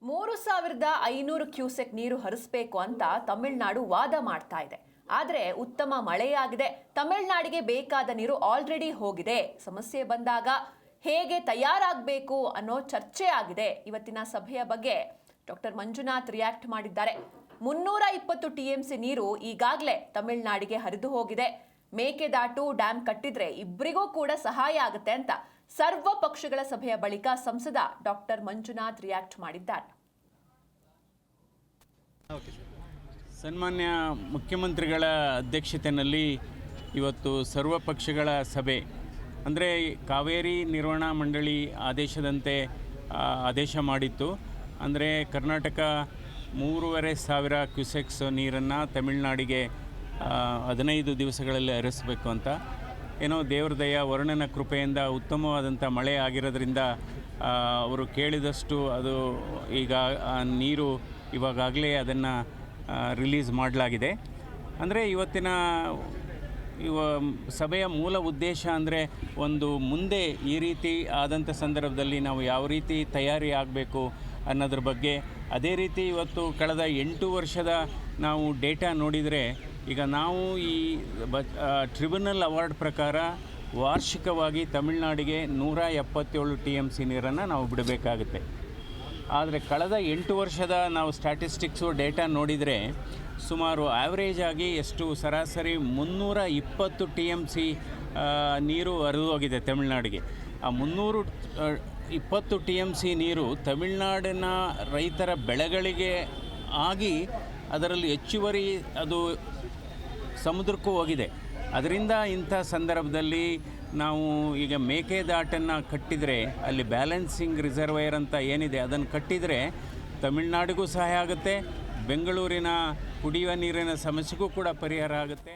3,500 cusec ನೀರು ಹರಿಸಬೇಕು ಅಂತ ತಮಿಳುನಾಡು ವಾದ ಮಾಡ್ತಾ ಇದೆ. ಆದರೆ ಉತ್ತಮ ಮಳೆಯಾಗಿದೆ, ತಮಿಳುನಾಡಿಗೆ ಬೇಕಾದ ನೀರು ಆಲ್ರೆಡಿ ಹೋಗಿದೆ. ಸಮಸ್ಯೆ ಬಂದಾಗ ಹೇಗೆ ತಯಾರಾಗಬೇಕು ಅನ್ನೋ ಚರ್ಚೆ ಆಗಿದೆ. ಇವತ್ತಿನ ಸಭೆಯ ಬಗ್ಗೆ ಡಾಕ್ಟರ್ ಮಂಜುನಾಥ್ ರಿಯಾಕ್ಟ್ ಮಾಡಿದ್ದಾರೆ. 320 ಟಿಎಂಸಿ ನೀರು ಈಗಾಗಲೇ ತಮಿಳುನಾಡಿಗೆ ಹರಿದು ಹೋಗಿದೆ. ಮೇಕೆದಾಟು ಡ್ಯಾಂ ಕಟ್ಟಿದ್ರೆ ಇಬ್ಬರಿಗೂ ಕೂಡ ಸಹಾಯ ಆಗುತ್ತೆ ಅಂತ ಸರ್ವ ಪಕ್ಷಗಳ ಸಭೆಯ ಬಳಿಕ ಸಂಸದ ಡಾಕ್ಟರ್ ಮಂಜುನಾಥ್ ರಿಯಾಕ್ಟ್ ಮಾಡಿದ್ದಾರೆ. ಸನ್ಮಾನ್ಯ ಮುಖ್ಯಮಂತ್ರಿಗಳ ಅಧ್ಯಕ್ಷತೆಯಲ್ಲಿ ಇವತ್ತು ಸರ್ವ ಪಕ್ಷಗಳ ಸಭೆ, ಅಂದರೆ ಕಾವೇರಿ ನಿರ್ವಹಣಾ ಮಂಡಳಿ ಆದೇಶ ಮಾಡಿತ್ತು. ಅಂದರೆ ಕರ್ನಾಟಕ 3,500 ಕ್ಯೂಸೆಕ್ಸ್ ನೀರನ್ನು ತಮಿಳುನಾಡಿಗೆ 15 ದಿವಸಗಳಲ್ಲಿ ಹರಿಸಬೇಕು ಅಂತ. ಏನೋ ದೇವ್ರ ದಯ ವರುಣನ ಕೃಪೆಯಿಂದ ಉತ್ತಮವಾದಂಥ ಮಳೆ ಆಗಿರೋದ್ರಿಂದ ಅವರು ಕೇಳಿದಷ್ಟು ಅದು ಈಗ ನೀರು ಇವಾಗಲೇ ಅದನ್ನು ರಿಲೀಸ್ ಮಾಡಲಾಗಿದೆ. ಅಂದರೆ ಇವತ್ತಿನ ಸಭೆಯ ಮೂಲ ಉದ್ದೇಶ ಅಂದರೆ ಒಂದು ಮುಂದೆ ಈ ರೀತಿ ಆದಂಥ ಸಂದರ್ಭದಲ್ಲಿ ನಾವು ಯಾವ ರೀತಿ ತಯಾರಿ ಆಗಬೇಕು ಅನ್ನೋದ್ರ ಬಗ್ಗೆ. ಅದೇ ರೀತಿ ಇವತ್ತು ಕಳೆದ 8 ವರ್ಷದ ನಾವು ಡೇಟಾ ನೋಡಿದರೆ ಈಗ ನಾವು ಈ ಟ್ರಿಬ್ಯುನಲ್ ಅವಾರ್ಡ್ ಪ್ರಕಾರ ವಾರ್ಷಿಕವಾಗಿ ತಮಿಳುನಾಡಿಗೆ 177 TMC ನೀರನ್ನು ನಾವು ಬಿಡಬೇಕಾಗುತ್ತೆ. ಆದರೆ ಕಳೆದ 8 ವರ್ಷದ ನಾವು ಸ್ಟ್ಯಾಟಿಸ್ಟಿಕ್ಸು ಡೇಟಾ ನೋಡಿದರೆ ಸುಮಾರು ಆ್ಯಾವ್ರೇಜ್ ಆಗಿ ಸರಾಸರಿ 320 TMC ನೀರು ಹರಿದು ಹೋಗಿದೆ ತಮಿಳುನಾಡಿಗೆ. ಆ 320 TMC ನೀರು ತಮಿಳುನಾಡಿನ ರೈತರ ಬೆಳೆಗಳಿಗೆ ಆಗಿ ಅದರಲ್ಲಿ ಹೆಚ್ಚುವರಿ ಅದು ಸಮುದ್ರಕ್ಕೂ ಹೋಗಿದೆ. ಅದರಿಂದ ಇಂಥ ಸಂದರ್ಭದಲ್ಲಿ ನಾವು ಈಗ ಮೇಕೆದಾಟನ್ನು ಕಟ್ಟಿದರೆ, ಅಲ್ಲಿ ಬ್ಯಾಲೆನ್ಸಿಂಗ್ ರಿಸರ್ವೈರ್ ಅಂತ ಏನಿದೆ ಅದನ್ನು ಕಟ್ಟಿದರೆ ತಮಿಳುನಾಡಿಗೂ ಸಹಾಯ ಆಗುತ್ತೆ, ಬೆಂಗಳೂರಿನ ಕುಡಿಯುವ ನೀರಿನ ಸಮಸ್ಯೆಗೂ ಕೂಡ ಪರಿಹಾರ ಆಗುತ್ತೆ.